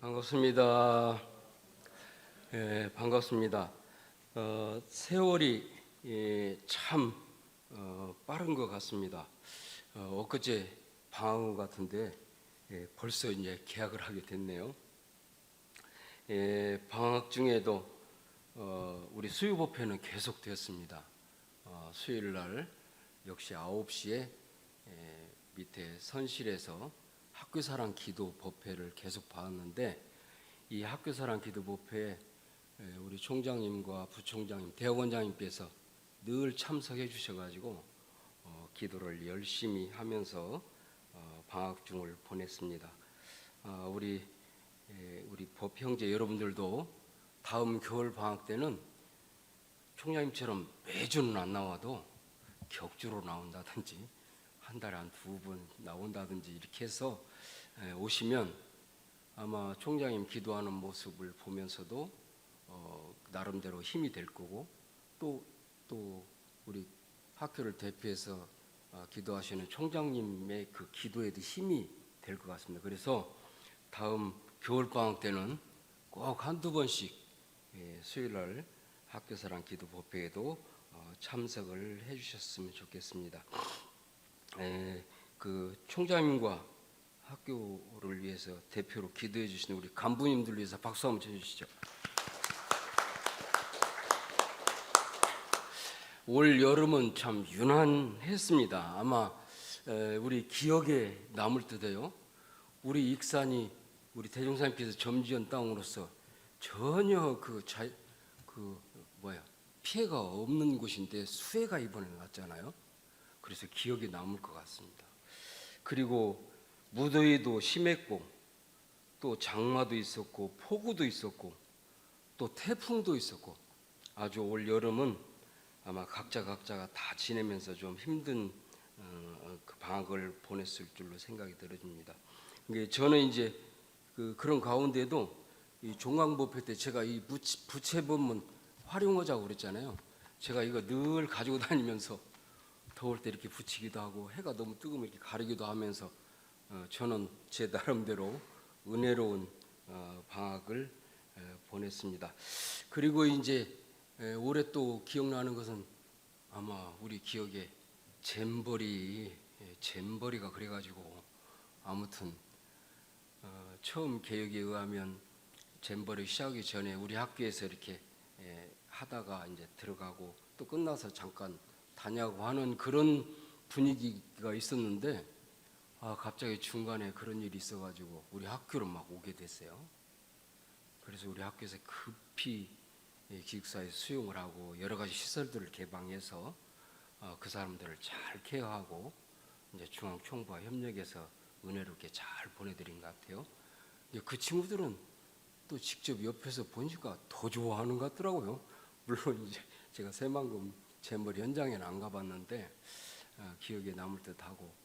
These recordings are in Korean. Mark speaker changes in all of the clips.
Speaker 1: 반갑습니다. 반갑습니다. 세월이 참 빠른 것 같습니다. 엊그제 방학 같은데 벌써 이제 개학을 하게 됐네요. 방학 중에도 우리 수요법회는 계속되었습니다. 수요일 날 역시 9시에 밑에 선실에서 학교사랑 기도 법회를 계속 봤는데, 이 학교사랑 기도 법회에 우리 총장님과 부총장님, 대학원장님께서 늘 참석해 주셔가지고 기도를 열심히 하면서 방학 중을 보냈습니다. 우리 법 형제 여러분들도 다음 겨울 방학 때는 총장님처럼 매주는 안 나와도 격주로 나온다든지 한 달에 한 2번 나온다든지 이렇게 해서 오시면 아마 총장님 기도하는 모습을 보면서도 나름대로 힘이 될 거고, 또 우리 학교를 대표해서 기도하시는 총장님의 그 기도에도 힘이 될 것 같습니다. 그래서 다음 겨울방학 때는 꼭 한두 번씩 수요일날 학교사랑 기도 법회에도 참석을 해주셨으면 좋겠습니다. 그 총장님과 학교를 위해서 대표로 기도해 주시는 우리 간부님들 위해서 박수 한번 쳐주시죠. 올 여름은 참 유난했습니다. 아마 우리 기억에 남을 듯해요. 우리 익산이 우리 대종사님께서 점지한 땅으로서 전혀 피해가 없는 곳인데 수해가 이번에 났잖아요. 그래서 기억에 남을 것 같습니다. 그리고 무더위도 심했고, 또 장마도 있었고, 폭우도 있었고, 또 태풍도 있었고, 아주 올 여름은 아마 각자가 다 지내면서 좀 힘든 그 방학을 보냈을 줄로 생각이 들어집니다. 저는 이제 그런 가운데도 이 종강법회 때 제가 이 부채법문 활용하자고 그랬잖아요. 제가 이거 늘 가지고 다니면서 더울 때 이렇게 붙이기도 하고, 해가 너무 뜨거우면 이렇게 가리기도 하면서 저는 제 나름대로 은혜로운 방학을 보냈습니다. 그리고 이제 올해 또 기억나는 것은 아마 우리 기억에 잼버리가 그래가지고, 아무튼 처음 개혁에 의하면 잼버리 시작하기 전에 우리 학교에서 이렇게 하다가 이제 들어가고 또 끝나서 잠깐 다냐고 하는 그런 분위기가 있었는데, 갑자기 중간에 그런 일이 있어가지고 우리 학교로 막 오게 됐어요. 그래서 우리 학교에서 급히 기숙사에 수용을 하고 여러 가지 시설들을 개방해서 그 사람들을 잘 케어하고 이제 중앙총부와 협력해서 은혜롭게 잘 보내드린 것 같아요. 그 친구들은 또 직접 옆에서 보니까 더 좋아하는 것 같더라고요. 물론 이제 제가 새만금 잼버리 현장에는 안 가봤는데 기억에 남을 듯하고,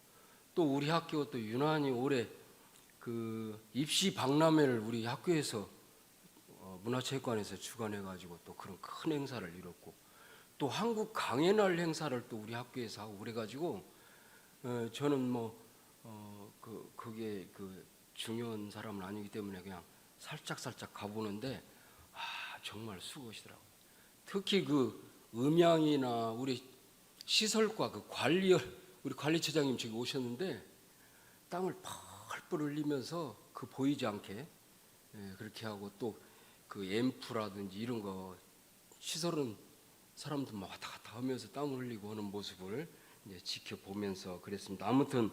Speaker 1: 또 우리 학교 또 유난히 올해 그 입시 박람회를 우리 학교에서 문화체육관에서 주관해가지고 또 그런 큰 행사를 이뤘고, 또 한국 강해날 행사를 또 우리 학교에서 하고 그래가지고 저는 그게 중요한 사람은 아니기 때문에 그냥 살짝 가보는데 정말 수고하시더라고요. 특히 그 음향이나 우리 시설과 그 우리 관리처장님 저기 오셨는데 땀을 펄펄 흘리면서 보이지 않게 그렇게 하고, 또 그 앰프라든지 이런 거 시설은 사람들 막 왔다 갔다 하면서 땀을 흘리고 하는 모습을 이제 지켜보면서 그랬습니다. 아무튼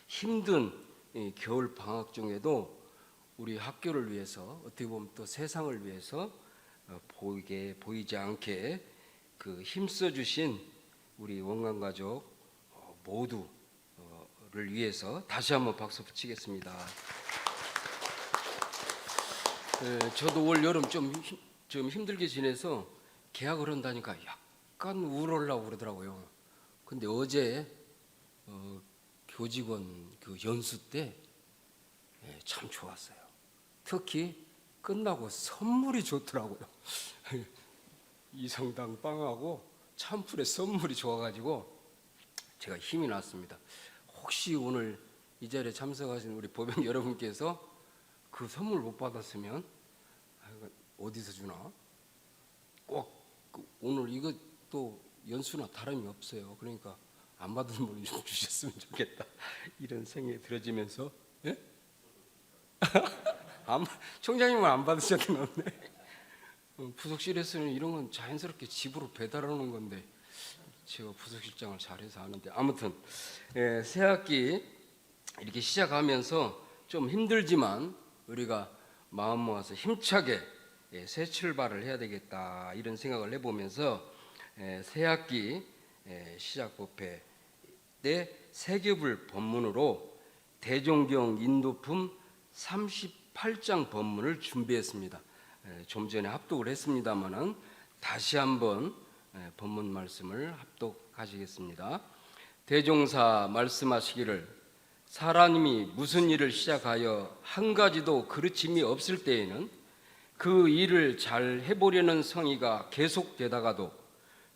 Speaker 1: 힘든 겨울 방학 중에도 우리 학교를 위해서, 어떻게 보면 또 세상을 위해서 보이지 않게 힘써 주신 우리 원광 가족 모두를 위해서 다시 한번 박수 붙이겠습니다. 저도 올 여름 좀 힘들게 지내서 개학을 한다니까 약간 우울하려고 그러더라고요. 근데 어제 교직원 연수 때 참 좋았어요. 특히 끝나고 선물이 좋더라고요. 이성당 빵하고 참풀에 선물이 좋아가지고 제가 힘이 났습니다. 혹시 오늘 이 자리에 참석하신 우리 법연 여러분께서 그 선물 못 받았으면 어디서 주나? 꼭 오늘 이것도 연수나 다름이 없어요. 그러니까 안 받은 분이 좀 주셨으면 좋겠다 이런 생각이 들어지면서 예? 총장님은 안 받으셨나 없네. 부속실에서는 이런 건 자연스럽게 집으로 배달하는 건데 제가 부속실장을 잘해서 아는데 아무튼 새 학기 이렇게 시작하면서 좀 힘들지만 우리가 마음 모아서 힘차게 새 출발을 해야 되겠다 이런 생각을 해보면서 새 학기 시작 법회 때 세계불 법문으로 대종경 인도품 38장 법문을 준비했습니다. 좀 전에 합독을 했습니다마는 다시 한번 법문 말씀을 합독하시겠습니다. 대종사 말씀하시기를 사람이 무슨 일을 시작하여 한 가지도 그르침이 없을 때에는 그 일을 잘 해보려는 성의가 계속되다가도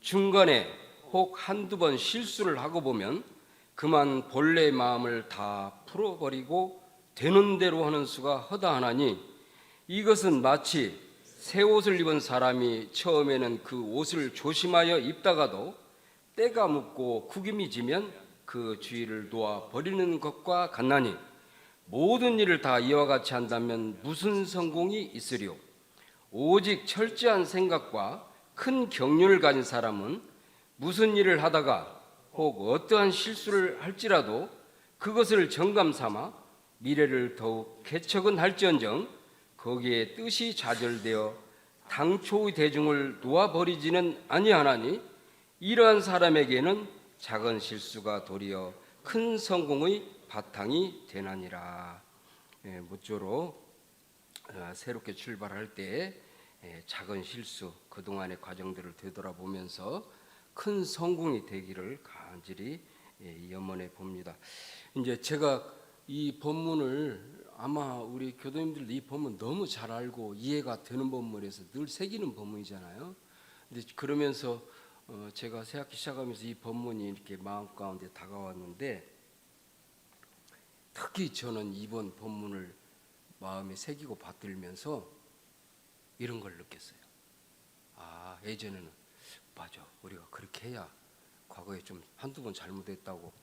Speaker 1: 중간에 혹 한두 번 실수를 하고 보면 그만 본래 마음을 다 풀어버리고 되는 대로 하는 수가 허다하나니 이것은 마치 새 옷을 입은 사람이 처음에는 그 옷을 조심하여 입다가도 때가 묻고 구김이 지면 그 주의를 놓아 버리는 것과 같나니 모든 일을 다 이와 같이 한다면 무슨 성공이 있으리요? 오직 철저한 생각과 큰 경륜을 가진 사람은 무슨 일을 하다가 혹 어떠한 실수를 할지라도 그것을 정감 삼아 미래를 더욱 개척은 할지언정 거기에 뜻이 좌절되어 당초의 대중을 놓아버리지는 아니하나니 이러한 사람에게는 작은 실수가 도리어 큰 성공의 바탕이 되나니라. 모쪼록 새롭게 출발할 때 작은 실수 그동안의 과정들을 되돌아보면서 큰 성공이 되기를 간절히 염원해 봅니다. 이제 제가 이 본문을 아마 우리 교도님들도 이 본문 너무 잘 알고 이해가 되는 본문에서 늘 새기는 본문이잖아요. 근데 그러면서 제가 새학기 시작하면서 이 본문이 이렇게 마음 가운데 다가왔는데 특히 저는 이번 본문을 마음에 새기고 받들면서 이런 걸 느꼈어요. 아, 예전에는 맞아, 우리가 그렇게 해야 과거에 좀 한두 번 잘못했다고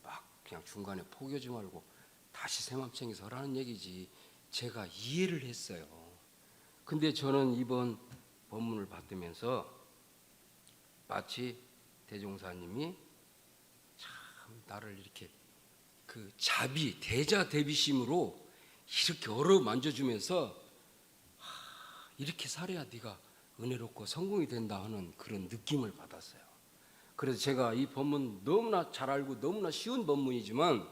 Speaker 1: 막 그냥 중간에 포기하지 말고 다시 새맘 챙겨서 하라는 얘기지. 제가 이해를 했어요. 근데 저는 이번 본문을 받으면서 마치 대종사님이 참 나를 이렇게 그 자비, 대자 대비심으로 이렇게 얼어 만져주면서 이렇게 살아야 네가 은혜롭고 성공이 된다 하는 그런 느낌을 받았어요. 그래서 제가 이 본문 너무나 잘 알고 너무나 쉬운 본문이지만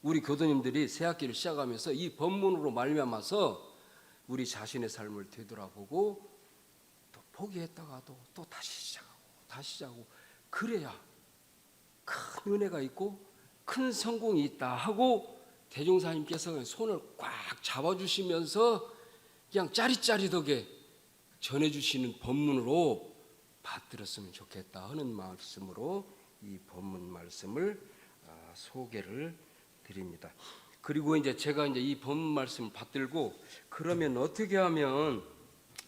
Speaker 1: 우리 교도님들이 새학기를 시작하면서 이 본문으로 말미암아서 우리 자신의 삶을 되돌아보고 또 포기했다가도 또 다시 시작하고 그래야 큰 은혜가 있고 큰 성공이 있다 하고 대종사님께서 손을 꽉 잡아주시면서 그냥 짜릿짜릿하게 전해주시는 본문으로 받들었으면 좋겠다 하는 말씀으로 이 본문 말씀을 소개를 드립니다. 그리고 이제 제가 이제 이 본문 말씀을 받들고 그러면 어떻게 하면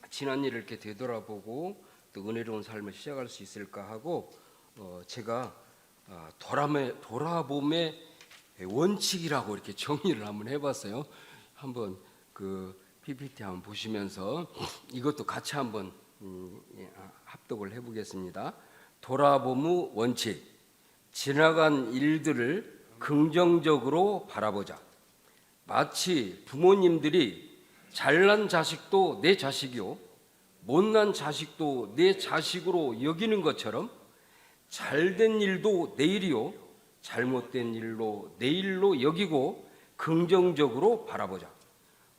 Speaker 1: 지난 일을 이렇게 되돌아보고 또 은혜로운 삶을 시작할 수 있을까 하고 제가 돌아봄의 원칙이라고 이렇게 정리를 한번 해봤어요. 한번 그 PPT 한번 보시면서 이것도 같이 한번 합독을 해보겠습니다. 돌아봄의 원칙. 지나간 일들을 긍정적으로 바라보자. 마치 부모님들이 잘난 자식도 내 자식이요 못난 자식도 내 자식으로 여기는 것처럼 잘된 일도 내일이요 잘못된 일로 내일로 여기고 긍정적으로 바라보자.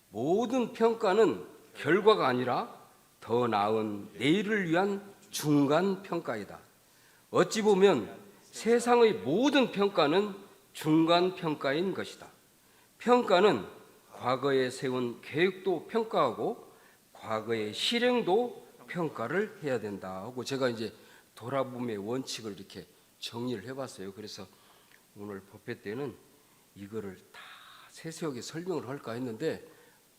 Speaker 1: 모든 평가는 결과가 아니라 더 나은 내일을 위한 중간 평가이다. 어찌 보면 세상의 모든 평가는 중간 평가인 것이다. 평가는 과거에 세운 계획도 평가하고 과거의 실행도 평가를 해야 된다 하고 제가 이제 돌아봄의 원칙을 이렇게 정리를 해봤어요. 그래서 오늘 법회 때는 이거를 다 세세하게 설명을 할까 했는데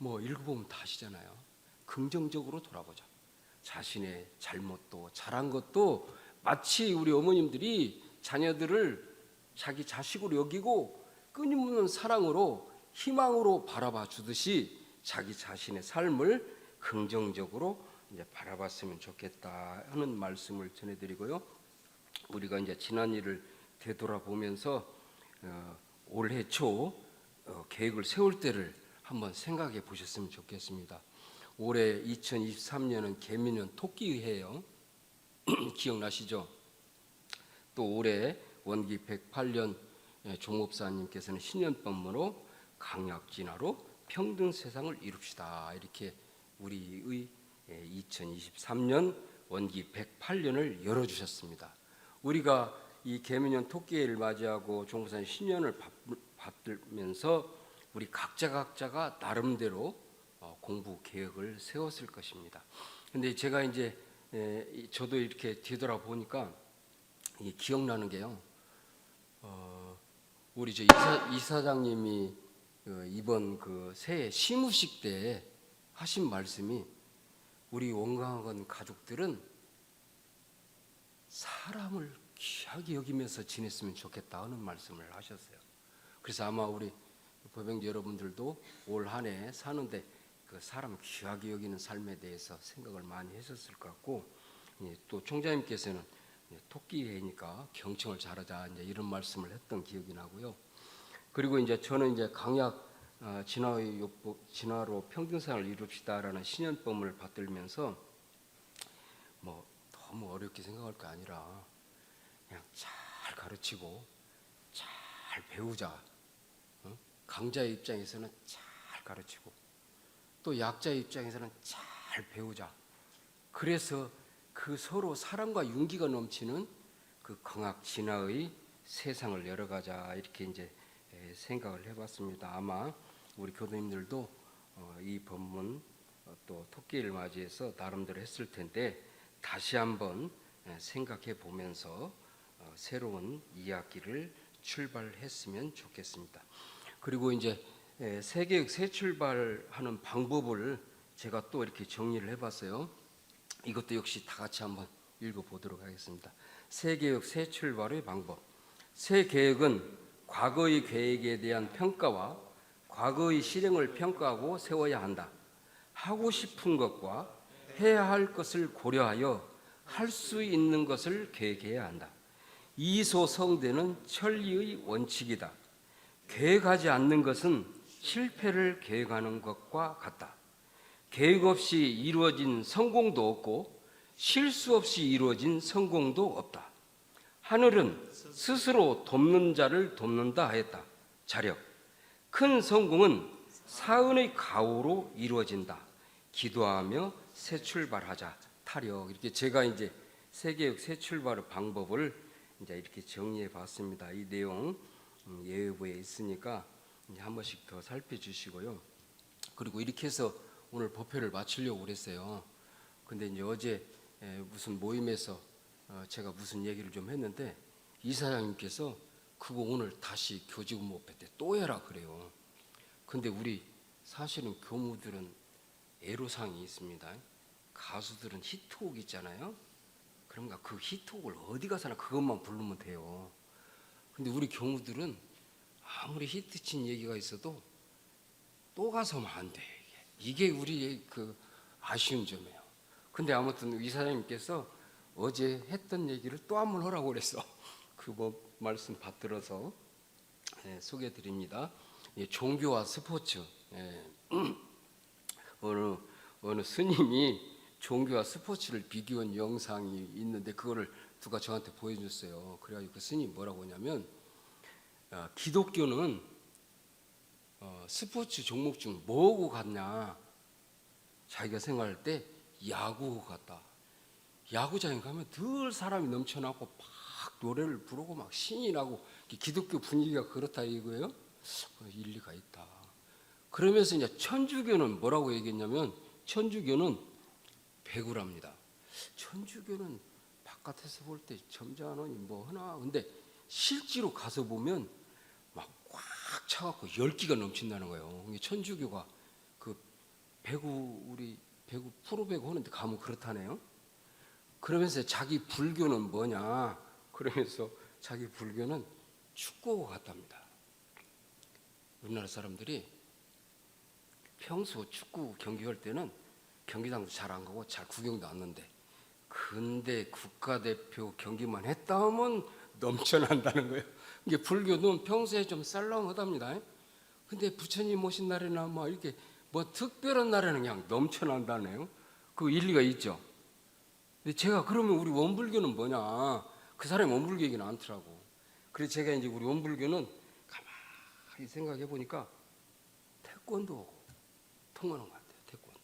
Speaker 1: 뭐 읽어보면 다 아시잖아요. 긍정적으로 돌아보자. 자신의 잘못도 잘한 것도 마치 우리 어머님들이 자녀들을 자기 자식으로 여기고 끊임없는 사랑으로 희망으로 바라봐 주듯이 자기 자신의 삶을 긍정적으로 이제 바라봤으면 좋겠다 하는 말씀을 전해드리고요. 우리가 이제 지난 일을 되돌아보면서 올해 초 계획을 세울 때를 한번 생각해 보셨으면 좋겠습니다. 올해 2023년은 개미년 토끼해예요. 기억나시죠? 또 올해 원기 108년 종목사님께서는 신년법문으로 강약진화로 평등 세상을 이룹시다. 이렇게 우리의 2023년 원기 108년을 열어주셨습니다. 우리가 이 개미년 토끼해를 맞이하고 종목사님 신년을 받들면서 우리 각자가 나름대로 공부 계획을 세웠을 것입니다. 근데 제가 이제 저도 이렇게 뒤돌아보니까 이게 기억나는 게요. 우리 저 이사장님이 이번 그 새해 시무식 때 하신 말씀이 우리 원광원 가족들은 사람을 귀하게 여기면서 지냈으면 좋겠다 하는 말씀을 하셨어요. 그래서 아마 우리 법영제 여러분들도 올 한 해 사는데 그 사람 귀하게 여기는 삶에 대해서 생각을 많이 했었을 것 같고, 또 총장님께서는 토끼해니까 경청을 잘하자 이제 이런 말씀을 했던 기억이 나고요. 그리고 이제 저는 이제 강약 진화로 평등상을 이룹시다라는 신년법을 받들면서 뭐 너무 어렵게 생각할 게 아니라 그냥 잘 가르치고 잘 배우자. 강자의 입장에서는 잘 가르치고 또 약자의 입장에서는 잘 배우자. 그래서 그 서로 사랑과 윤기가 넘치는 그 강학 진화의 세상을 열어가자 이렇게 이제 생각을 해봤습니다. 아마 우리 교도님들도 이 법문 또 토끼를 맞이해서 나름대로 했을 텐데 다시 한번 생각해 보면서 새로운 이야기를 출발했으면 좋겠습니다. 그리고 이제 새개혁 새 출발하는 방법을 제가 또 이렇게 정리를 해봤어요. 이것도 역시 다 같이 한번 읽어보도록 하겠습니다. 새개혁 새 출발의 방법. 새 계획은 과거의 계획에 대한 평가와 과거의 실행을 평가하고 세워야 한다. 하고 싶은 것과 해야 할 것을 고려하여 할 수 있는 것을 계획해야 한다. 이소성대는 천리의 원칙이다. 계획하지 않는 것은 실패를 계획하는 것과 같다. 계획 없이 이루어진 성공도 없고 실수 없이 이루어진 성공도 없다. 하늘은 스스로 돕는 자를 돕는다 하였다. 자력. 큰 성공은 사은의 가오로 이루어진다. 기도하며 새 출발하자. 타력. 이렇게 제가 이제 세계역 새 출발의 방법을 이제 이렇게 정리해 봤습니다. 이 내용 예외부에 있으니까 이제 한 번씩 더 살펴주시고요. 그리고 이렇게 해서 오늘 법회를 마치려고 그랬어요. 근데 이제 어제 무슨 모임에서 제가 무슨 얘기를 좀 했는데 이사장님께서 그거 오늘 다시 교직원목회 때 또 해라 그래요. 근데 우리 사실은 교무들은 애로사항이 있습니다. 가수들은 히트곡 있잖아요. 그런가 그 히트곡을 어디 가서나 그것만 부르면 돼요. 근데 우리 교무들은 아무리 히트친 얘기가 있어도 또 가서면 안 돼. 이게 우리의 그 아쉬운 점이에요. 근데 아무튼 이사장님께서 어제 했던 얘기를 또 한 번 하라고 그랬어. 그 뭐 말씀 받들어서 소개해드립니다. 종교와 스포츠. 어느 스님이 종교와 스포츠를 비교한 영상이 있는데 그거를 누가 저한테 보여줬어요. 그래가지고 그 스님 뭐라고 하냐면 기독교는 스포츠 종목 중 뭐하고 같냐. 자기가 생각할 때 야구하고 같다. 야구장에 가면 늘 사람이 넘쳐나고 막 노래를 부르고 막 신이 나고 기독교 분위기가 그렇다 이거예요. 일리가 있다. 그러면서 이제 천주교는 뭐라고 얘기했냐면 천주교는 배구랍니다. 천주교는 바깥에서 볼 때 점잖으니 뭐 하나 근데 실제로 가서 보면 막 꽉 차갖고 열기가 넘친다는 거예요. 천주교가 그 우리 배구 프로배구 하는데 가면 그렇다네요. 그러면서 자기 불교는 뭐냐? 그러면서 자기 불교는 축구 같답니다. 우리나라 사람들이 평소 축구 경기할 때는 경기장도 잘 안 가고 잘 구경도 안 하는데, 근데 국가대표 경기만 했다 하면 넘쳐난다는 거예요. 이게 불교는 평소에 좀 썰렁하답니다. 근데 부처님 오신 날에나 뭐 이렇게 뭐 특별한 날에는 그냥 넘쳐난다네요. 그 일리가 있죠. 근데 제가 그러면 우리 원불교는 뭐냐? 그 사람이 원불교 얘기는 않더라고. 그래서 제가 이제 우리 원불교는 가만히 생각해 보니까 태권도하고 통하는 것 같아요. 태권도.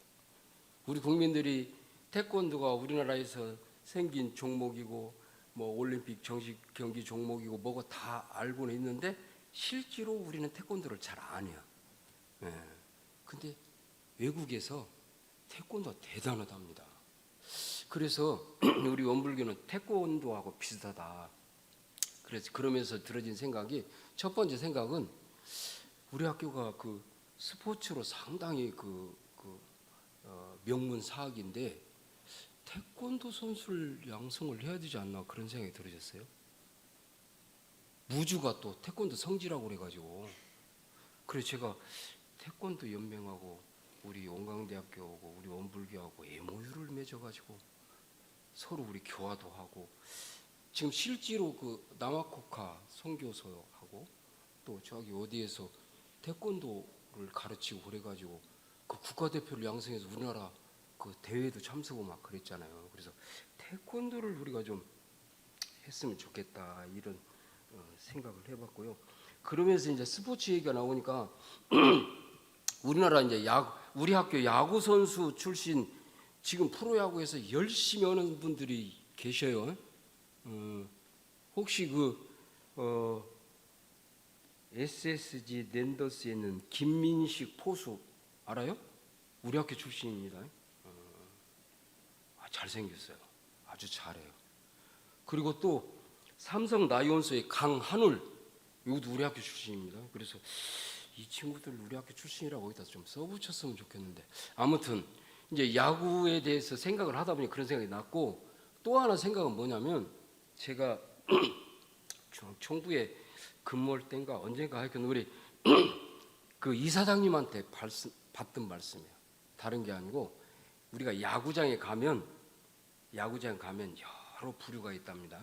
Speaker 1: 우리 국민들이 태권도가 우리나라에서 생긴 종목이고 뭐 올림픽 정식 경기 종목이고 뭐고 다 알고는 있는데 실제로 우리는 태권도를 잘 안 해요. 예. 근데 외국에서 태권도가 대단하답니다. 그래서 우리 원불교는 태권도하고 비슷하다. 그래서 그러면서 들어진 생각이, 첫 번째 생각은 우리 학교가 그 스포츠로 상당히 명문 사학인데 태권도 선수를 양성을 해야 되지 않나, 그런 생각이 들어졌어요. 무주가 또 태권도 성지라고 그래가지고, 그래서 제가 태권도 연맹하고 우리 원광대학교하고 우리 원불교하고 MOU를 맺어가지고 서로 우리 교화도 하고, 지금 실제로 그 남아코카 선교소하고 또 저기 어디에서 태권도를 가르치고 그래가지고 그 국가대표를 양성해서 우리나라 그 대회도 참석하고 막 그랬잖아요. 그래서 태권도를 우리가 좀 했으면 좋겠다, 이런 생각을 해봤고요. 그러면서 이제 스포츠 얘기가 나오니까 우리나라 이제 우리 학교 야구 선수 출신 지금 프로야구에서 열심히 하는 분들이 계셔요. 혹시 SSG 랜더스에 있는 김민식 포수 알아요? 우리 학교 출신입니다. 잘생겼어요. 아주 잘해요. 그리고 또 삼성 라이온스의 강한울, 이것도 우리 학교 출신입니다. 그래서 이 친구들 우리 학교 출신이라고 거기다 좀 써붙였으면 좋겠는데, 아무튼 이제 야구에 대해서 생각을 하다 보니 그런 생각이 났고, 또 하나 생각은 뭐냐면, 제가 중앙총부에 근무할 때인가 언젠가 하여튼 우리 그 이사장님한테 받던 말씀이에요. 다른 게 아니고, 우리가 야구장에 가면 여러 부류가 있답니다.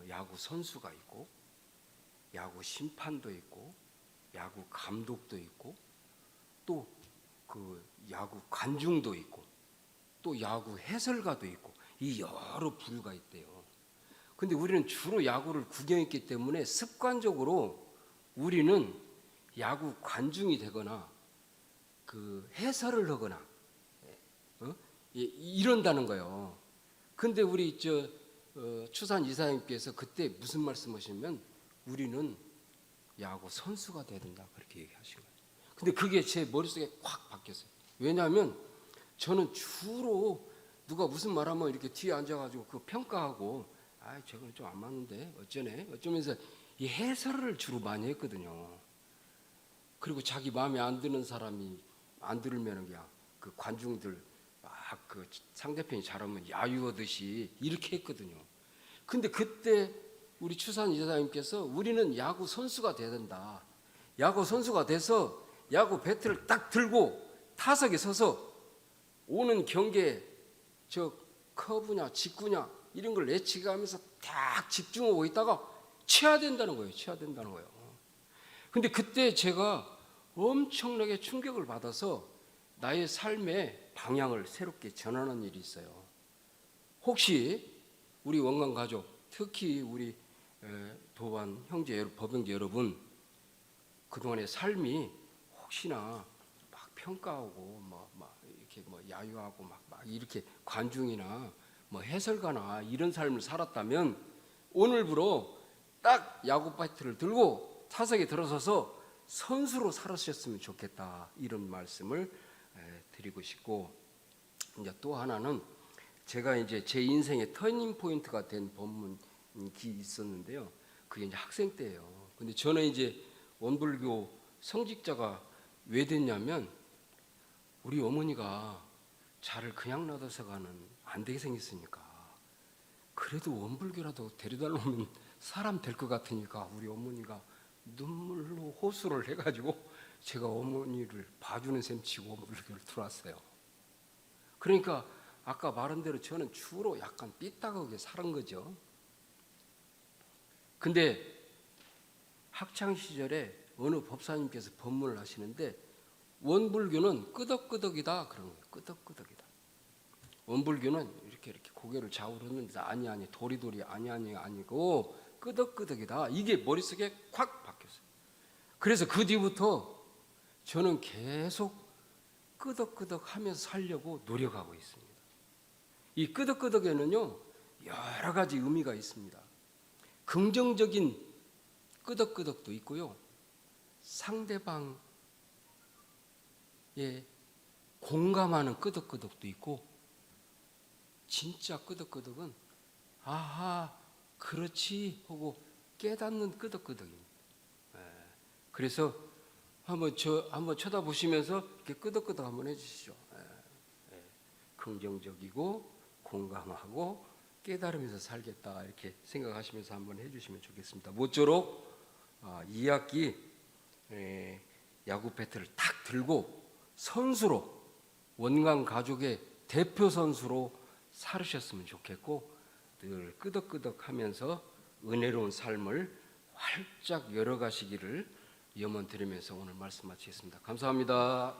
Speaker 1: 야구 선수가 있고, 야구 심판도 있고, 야구 감독도 있고, 또 그 야구 관중도 있고, 또 야구 해설가도 있고, 이 여러 부류가 있대요. 근데 우리는 주로 야구를 구경했기 때문에 습관적으로 우리는 야구 관중이 되거나 그 해설을 하거나 이런다는 거예요. 근데 우리 추산 이사님께서 그때 무슨 말씀하시냐면, 우리는 야구 선수가 돼야 된다, 그렇게 얘기하신 거예요. 근데 그게 제 머릿속에 확 바뀌었어요. 왜냐하면 저는 주로 누가 무슨 말하면 이렇게 뒤에 앉아가지고 그 평가하고, 저건 좀 안 맞는데 어쩌면서 이 해설을 주로 많이 했거든요. 그리고 자기 마음에 안 드는 사람이 안 들으면 그냥 그 관중들 막 그 상대편이 잘하면 야유하듯이 이렇게 했거든요. 근데 그때 우리 추산 이사장님께서 우리는 야구 선수가 돼야 된다. 야구 선수가 돼서 야구 배트를 딱 들고 타석에 서서 오는 경기에 저 커브냐 직구냐 이런 걸 예측하면서 딱 집중하고 있다가 쳐야 된다는 거예요. 쳐야 된다는 거예요. 근데 그때 제가 엄청나게 충격을 받아서 나의 삶의 방향을 새롭게 전환한 일이 있어요. 혹시 우리 원광 가족, 특히 우리 도반 형제 법영제 여러분, 그동안의 삶이 혹시나 막 평가하고 막 이렇게 뭐 야유하고 막 이렇게 관중이나 뭐 해설가나 이런 삶을 살았다면, 오늘부로 딱 야구 배트를 들고 타석에 들어서서 선수로 살았으면 좋겠다, 이런 말씀을 드리고 싶고, 이제 또 하나는 제가 이제 제 인생의 터닝 포인트가 된 법문이 있었는데요. 그게 이제 학생 때예요. 근데 저는 이제 원불교 성직자가 왜 됐냐면, 우리 어머니가 자를 그냥 놔둬서가는 안 되게 생겼으니까 그래도 원불교라도 데려다 놓으면 사람 될 것 같으니까 우리 어머니가 눈물로 호소를 해가지고 제가 어머니를 봐주는 셈 치고 원불교를 들어왔어요. 그러니까 아까 말한 대로 저는 주로 약간 삐딱하게 살은 거죠. 근데 학창 시절에 어느 법사님께서 법문을 하시는데 원불교는 끄덕끄덕이다 그런 거예요. 끄덕끄덕이다. 원불교는 이렇게 고개를 좌우로 흔들면서 아니 도리도리 아니고 끄덕끄덕이다. 이게 머릿속에 콱 박혔어요. 그래서 그 뒤부터 저는 계속 끄덕끄덕 하면서 살려고 노력하고 있습니다. 이 끄덕끄덕에는요 여러 가지 의미가 있습니다. 긍정적인 끄덕끄덕도 있고요, 상대방에 공감하는 끄덕끄덕도 있고, 진짜 끄덕끄덕은 아하 그렇지 하고 깨닫는 끄덕끄덕입니다. 그래서 한번 쳐다보시면서 이렇게 끄덕끄덕 한번 해주시죠. 긍정적이고 공감하고 깨달으면서 살겠다 이렇게 생각하시면서 한번 해주시면 좋겠습니다. 모쪼록 2학기 야구 배트를 탁 들고 선수로, 원광 가족의 대표 선수로 살으셨으면 좋겠고, 늘 끄덕끄덕하면서 은혜로운 삶을 활짝 열어가시기를 염원 드리면서 오늘 말씀 마치겠습니다. 감사합니다.